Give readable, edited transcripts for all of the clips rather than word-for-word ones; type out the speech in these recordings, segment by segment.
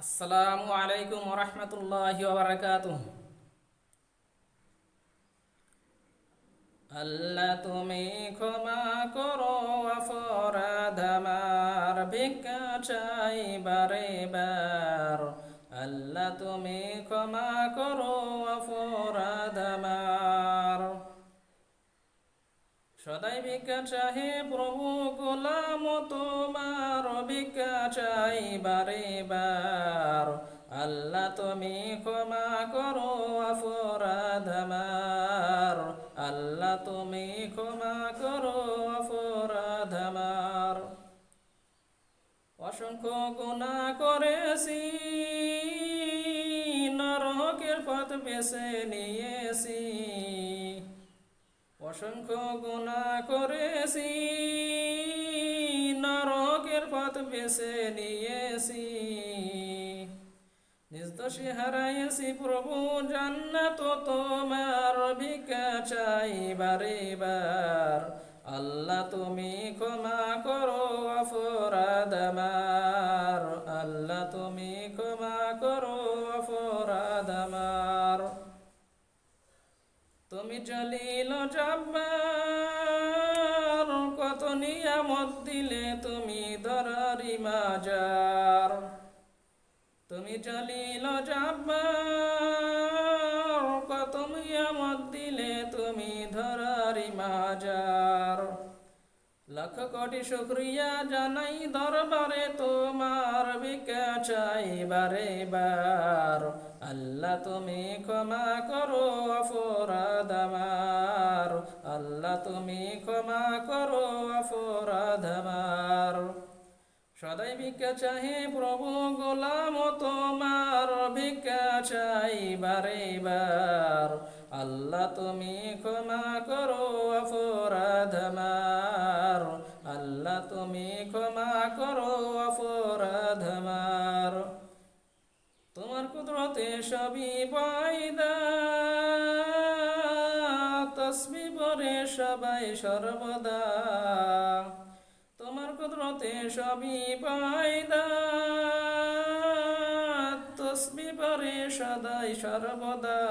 আসসালামু আলাইকুম ওরহমতুল্লাহি ওয়াবারাকাতুহ। আল্লাহ তুমি ক্ষমা করো অপরাধ আমার, ভিক্ষা চাই বারে বার। আল্লাহ তুমি ক্ষমা করো অপরাধ আমার। সদাই ভিক্ষা চাহে প্রভু, গোলাম তোমার, ভিক্ষা চাই বারে বার। আল্লাহ তুমি ক্ষমা করো অপরাধ আমার। আল্লাহ তুমি ক্ষমা করো অপরাধ আমার। অসংখ্য গুনাহ করেছি, নরকের পথ বেছে নিয়েছি। অসংখ্য গুনাহ করেছি, নরকের পথ বেছে নিয়েছি। নিজ দোষে হারাইছি প্রভু, জান্নাত তোমার, ভিক্ষা চাই বারে বার। আল্লাহ তুমি ক্ষমা করো অপরাধ আমার। আল্লাহ তুমি ক্ষমা করো অপরাধ আমার। তুমি জলিল জব্বার, কত নিয়ামত দিলে তুমি ধরারি মাজার। তুমি জলিল জব্বার, কত নিয়ামত দিলে তুমি ধরারি মাজার। লক্ষ কোটি শুকরিয়া জানাই দরবারে তোমার, ভিক্ষা চাই বারে বার। আল্লাহ তুমি ক্ষমা করো অপরাধ আমার। আল্লাহ তুমি ক্ষমা করো অপরাধ আমার। সদাই ভিক্ষা চাহে প্রভু, গোলাম তোমার, ভিক্ষা চাই বারে বার। আল্লাহ তুমি ক্ষমা করো অপরাধ আমার। আল্লাহ তুমি ক্ষমা করো অপরাধ আমার। তোমার কুদরতে সবই পয়দা, তসবিহ পড়ে সবাই সর্বদা। তোমার কুদরতে সবই পয়দা, তসবিহ পড়ে সদাই সর্বদা।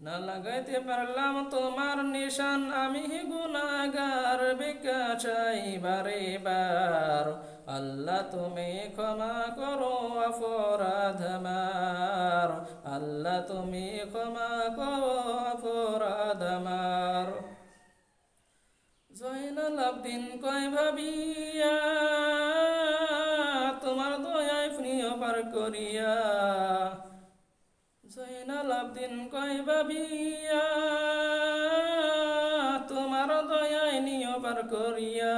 না লাগাইতে পারলাম তোমার নিশান, আমি গুনাহগার, ভিক্ষা চাই বারে বার। আল্লাহ তুমি ক্ষমা করো অপরাধ আমার। আল্লাহ তুমি ক্ষমা করো অপরাধ আমার। জয়নাল আবদিন কয় ভাবিয়া, তোমার দয়ায় প্রিয় পার করিয়া। জয়নাল আবদিন কয় ভাবিয়া, তোমার দয়ায় নিয় পার করিয়া।